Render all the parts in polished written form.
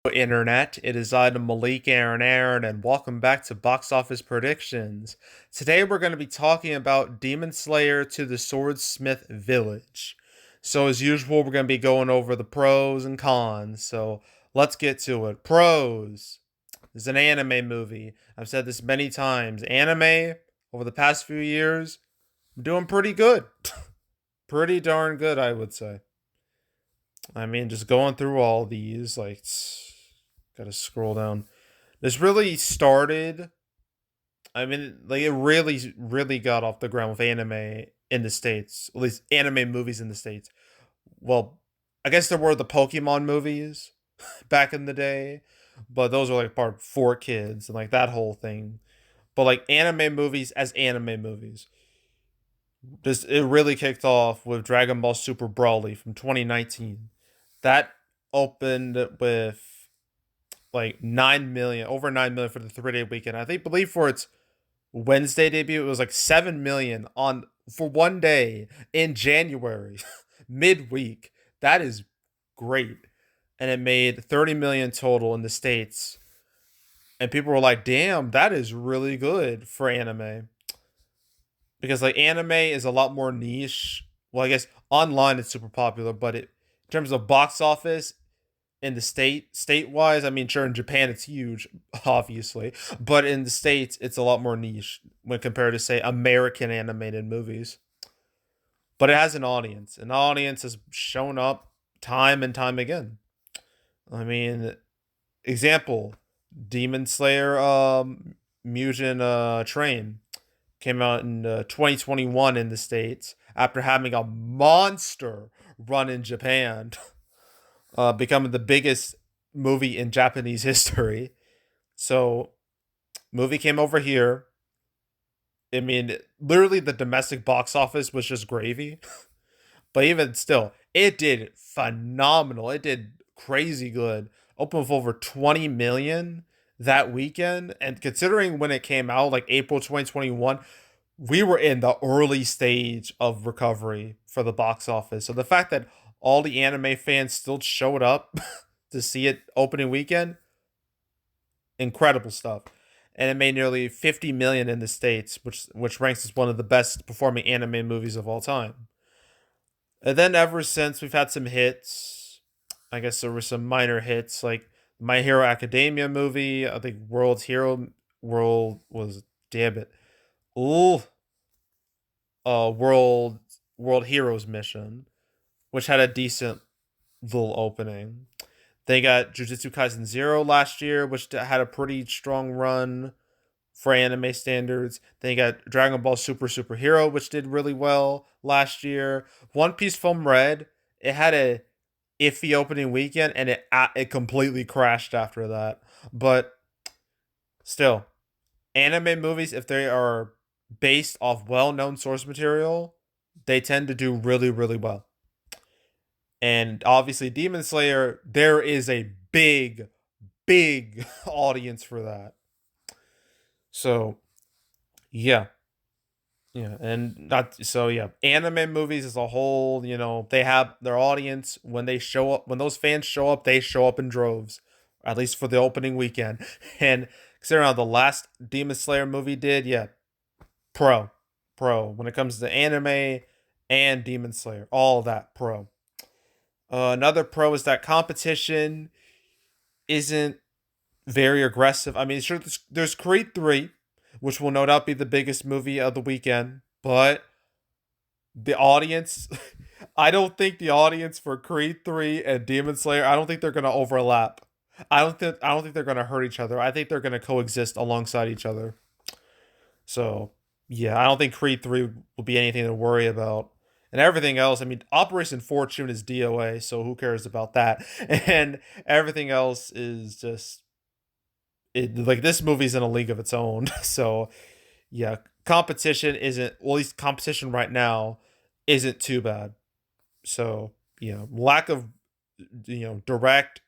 Internet. It is I, Malik Aaron, and welcome back to Box Office Predictions. Today we're going to be talking about Demon Slayer to the Swordsmith Village. So, as usual, we're going to be going over the pros and cons. So, let's get to it. Pros. This is an anime movie. I've said this many times. Anime, over the past few years, doing pretty good. Pretty darn good, I would say. I mean, just going through all these, like, gotta scroll down. This really started. I mean, like, it really, really got off the ground with anime in the States, at least anime movies in the States. Well, I guess there were the Pokemon movies back in the day, but those were like part for kids and like that whole thing. But like anime movies as anime movies, this it really kicked off with Dragon Ball Super Broly from 2019. That opened with like 9 million, over 9 million for the 3 day weekend. I think, believe for its Wednesday debut, it was like 7 million on for one day in January, midweek. That is great. And it made 30 million total in the States. And people were like, damn, that is really good for anime. Because like anime is a lot more niche. Well, I guess online it's super popular, but in terms of box office, in the state wise, I mean, sure, in Japan it's huge, obviously, but in the States it's a lot more niche when compared to, say, American animated movies. But it has an audience. An audience has shown up time and time again. I mean, example, Demon Slayer, Mugen Train came out in 2021 in the States after having a monster run in Japan. Becoming the biggest movie in Japanese history. So, movie came over here. I mean, literally, the domestic box office was just gravy. But even still, it did phenomenal. It did crazy good. Opened with over 20 million that weekend. And considering when it came out, like April 2021, we were in the early stage of recovery for the box office. So the fact that all the anime fans still showed up to see it opening weekend, incredible stuff. And it made nearly 50 million in the States, which ranks as one of the best performing anime movies of all time. And then ever since, we've had some hits. I guess there were some minor hits like My Hero Academia movie. I think World was, damn it. Ooh, World Heroes Mission, which had a decent little opening. They got Jujutsu Kaisen Zero last year, which had a pretty strong run for anime standards. Then you got Dragon Ball Super Hero, which did really well last year. One Piece Film Red, it had a iffy opening weekend, and it completely crashed after that. But still, anime movies, if they are based off well-known source material, they tend to do really, really well. And obviously, Demon Slayer, there is a big, big audience for that. So, yeah. Yeah, and not so yeah. Anime movies as a whole, they have their audience when they show up. When those fans show up, they show up in droves, at least for the opening weekend. And considering how the last Demon Slayer movie did, yeah, pro, pro. When it comes to anime and Demon Slayer, all of that pro. Another pro is that competition isn't very aggressive. I mean, sure, there's Creed 3, which will no doubt be the biggest movie of the weekend, but the audience, I don't think the audience for Creed 3 and Demon Slayer, I don't think they're going to overlap. I don't think they're going to hurt each other. I think they're going to coexist alongside each other. So, yeah, I don't think Creed 3 will be anything to worry about. And everything else, I mean, Operation Fortune is DOA, so who cares about that? And everything else is just like this movie's in a league of its own. So, yeah, competition isn't, well, at least competition right now isn't too bad. So, lack of direct,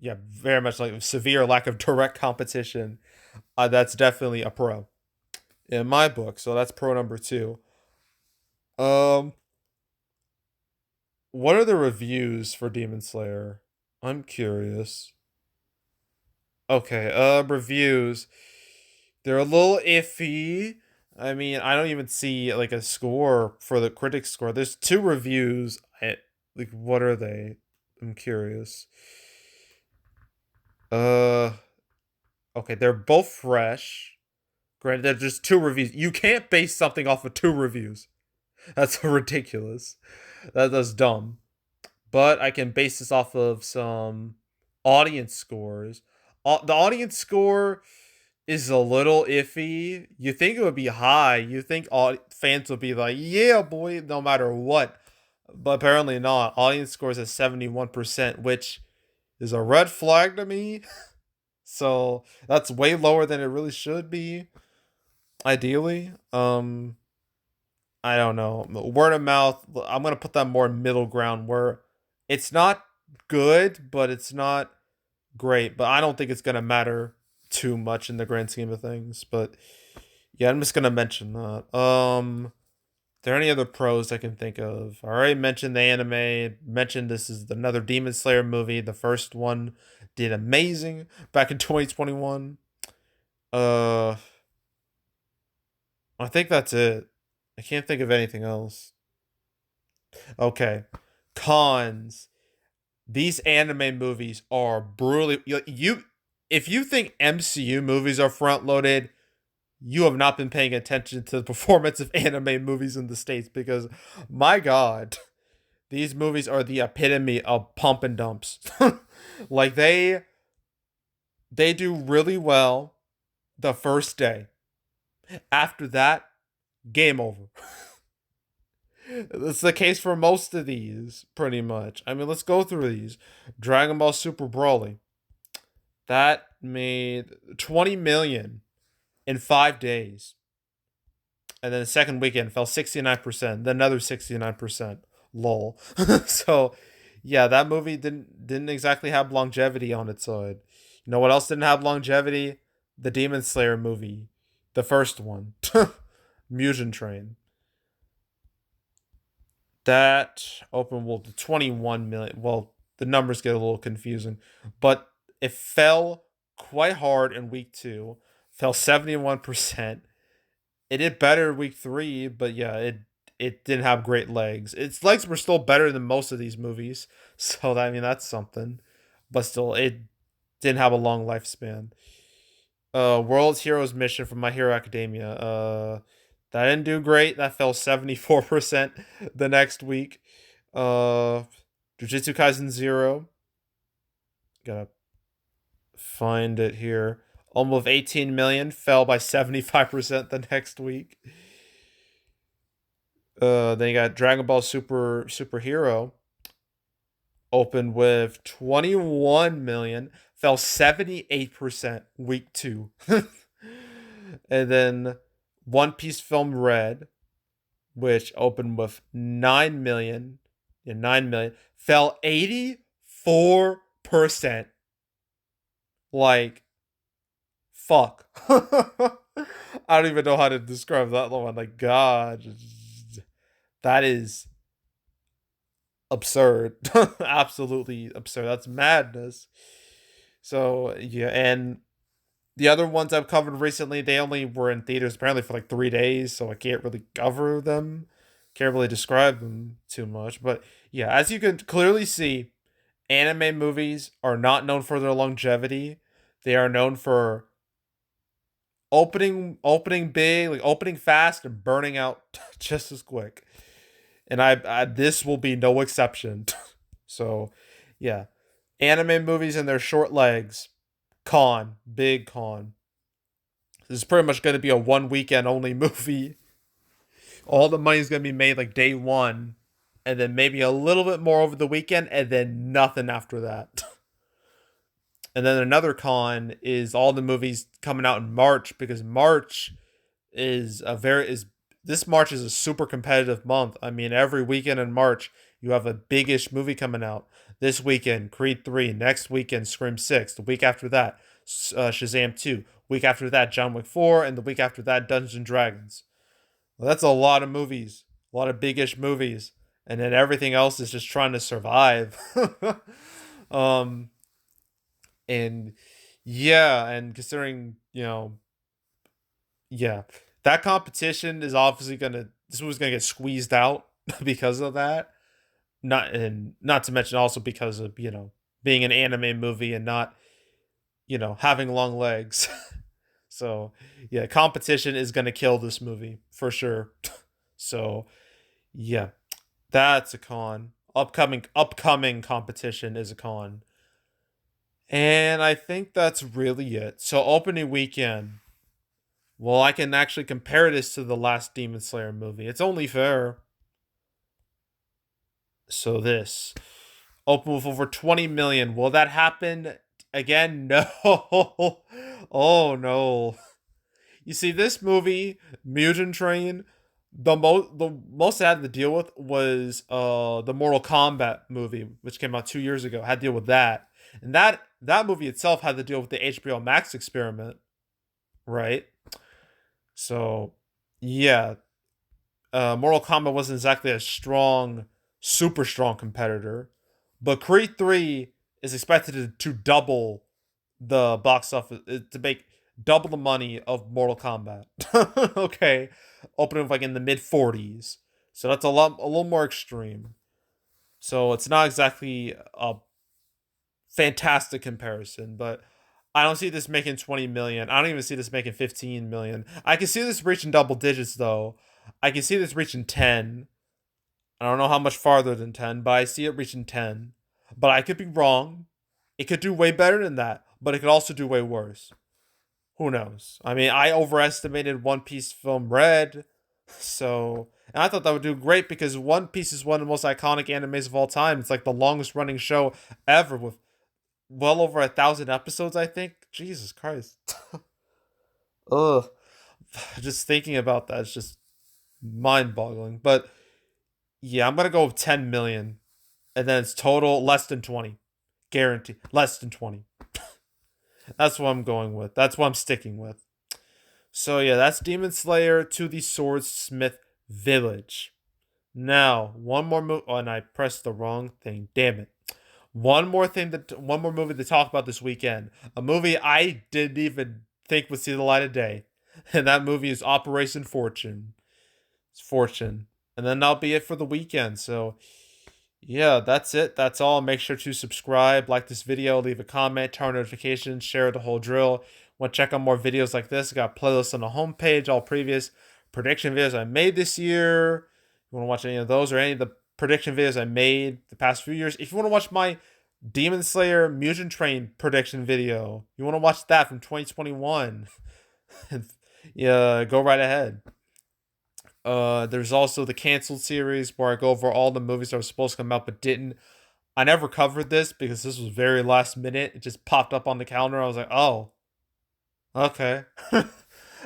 yeah, very much like severe lack of direct competition. That's definitely a pro in my book. So that's pro number two. Um, what are the reviews for Demon Slayer? I'm curious. Okay, reviews. They're a little iffy. I mean, I don't even see like a score for the critic score. There's two reviews. Like, what are they? I'm curious. Uh, okay, they're both fresh. Granted, they're just two reviews. You can't base something off of two reviews. That's ridiculous. That's dumb. But I can base this off of some audience scores. The audience score is a little iffy. You think it would be high. You think fans would be like, yeah, boy, no matter what. But apparently not. Audience scores at 71%, which is a red flag to me. So that's way lower than it really should be, ideally. I don't know. Word of mouth, I'm going to put that more middle ground where it's not good, but it's not great. But I don't think it's going to matter too much in the grand scheme of things. But yeah, I'm just going to mention that. There any other pros I can think of? I already mentioned the anime. Mentioned this is another Demon Slayer movie. The first one did amazing back in 2021. Uh, I think that's it. I can't think of anything else. Okay, cons. These anime movies are brutally if you think MCU movies are front loaded, you have not been paying attention to the performance of anime movies in the States because my god, these movies are the epitome of pump and dumps. Like they do really well the first day. After that, game over. It's the case for most of these, pretty much. I mean, let's go through these. Dragon Ball Super Broly. That made 20 million in 5 days. And then the second weekend fell 69%, then another 69%. Lol. So yeah, that movie didn't exactly have longevity on its side. You know what else didn't have longevity? The Demon Slayer movie. The first one. Mugen Train. That opened well to 21 million. Well, the numbers get a little confusing, but it fell quite hard in week 2. Fell 71%. It did better week 3, but yeah, it didn't have great legs. Its legs were still better than most of these movies, so I mean that's something. But still, it didn't have a long lifespan. World's Heroes Mission from My Hero Academia. That didn't do great. That fell 74% the next week. Uh, Jujutsu Kaisen Zero. Gotta find it here. Almost 18 million fell by 75% the next week. Then you got Dragon Ball Superhero opened with 21 million, fell 78% week 2. And then One Piece Film Red, which opened with 9 million, yeah, 9 million, fell 84%. Like, fuck. I don't even know how to describe that one. Like, God, that is absurd. Absolutely absurd. That's madness. So, yeah, and the other ones I've covered recently, they only were in theaters apparently for like 3 days, so I can't really cover them. Can't really describe them too much. But yeah, as you can clearly see, anime movies are not known for their longevity. They are known for opening big, like opening fast and burning out just as quick. And I this will be no exception. So, yeah. Anime movies and their short legs. Big con. This is pretty much going to be a one weekend only movie. All the money's going to be made like day one, and then maybe a little bit more over the weekend, and then nothing after that. And then another con is all the movies coming out in March because March is a very is this March is a super competitive month. I mean, every weekend in March you have a biggish movie coming out. This weekend, Creed 3. Next weekend, Scream 6. The week after that, Shazam 2. Week after that, John Wick 4. And the week after that, Dungeons and Dragons. Well, that's a lot of movies. A lot of biggish movies. And then everything else is just trying to survive. um, and Yeah, and considering, yeah, that competition is obviously gonna this movie's gonna get squeezed out because of that. Not to mention also because of, being an anime movie and not, having long legs. So, yeah, competition is gonna kill this movie for sure. So, yeah, that's a con. Upcoming competition is a con. And I think that's really it. So opening weekend. Well, I can actually compare this to the last Demon Slayer movie. It's only fair. So this open with over 20 million. Will that happen again? No. Oh no. You see, this movie, Mugen Train, the most I had to deal with was the Mortal Kombat movie, which came out 2 years ago. I had to deal with that. And that movie itself had to deal with the HBO Max experiment, right? So yeah, Mortal Kombat wasn't exactly a strong, super strong competitor, but Creed 3 is expected to double the box office, to make double the money of Mortal Kombat. Okay, opening like in the mid 40s, so that's a little more extreme. So it's not exactly a fantastic comparison, but I don't see this making 20 million. I don't even see this making 15 million. I can see this reaching double digits though. I can see this reaching 10. I don't know how much farther than 10, but I see it reaching 10. But I could be wrong. It could do way better than that, but it could also do way worse. Who knows? I mean, I overestimated One Piece film Red, so and I thought that would do great because One Piece is one of the most iconic animes of all time. It's like the longest running show ever with well over 1,000 episodes, I think. Jesus Christ. Ugh. Just thinking about that is just mind boggling. But yeah, I'm gonna go with 10 million. And then it's total less than 20. Guaranteed. Less than 20. That's what I'm going with. That's what I'm sticking with. So yeah, that's Demon Slayer to the Swordsmith Village. Now, one more movie. Oh, and I pressed the wrong thing. Damn it. One more movie to talk about this weekend. A movie I didn't even think would see the light of day. And that movie is Operation Fortune. It's Fortune. And then that'll be it for the weekend. So yeah, that's it. That's all. Make sure to subscribe, like this video, leave a comment, turn on notifications, share the whole drill. Want to check out more videos like this? I got playlists on the homepage, all previous prediction videos I made this year. You want to watch any of those or any of the prediction videos I made the past few years? If you want to watch my Demon Slayer Mugen Train prediction video, you want to watch that from 2021, yeah, go right ahead. There's also the canceled series where I go over all the movies that were supposed to come out but didn't. I never covered this because this was very last minute. It just popped up on the calendar. I was like, oh, okay. I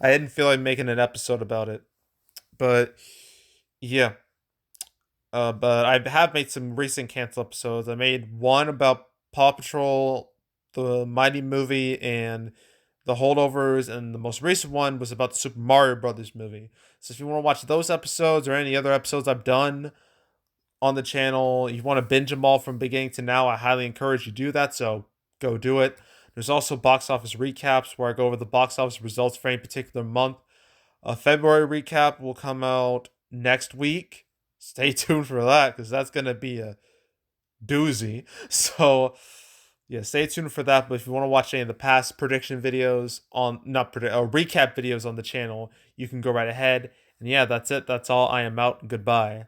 didn't feel like making an episode about it, but yeah. But I have made some recent cancel episodes. I made one about Paw Patrol, the Mighty movie, and the holdovers, and the most recent one was about the Super Mario Brothers movie. So if you want to watch those episodes or any other episodes I've done on the channel, you want to binge them all from beginning to now, I highly encourage you to do that. So go do it. There's also box office recaps where I go over the box office results for any particular month. A February recap will come out next week. Stay tuned for that because that's going to be a doozy. So yeah, stay tuned for that. But if you want to watch any of the past prediction videos on not predict recap videos on the channel, you can go right ahead. And yeah, that's it. That's all. I am out. Goodbye.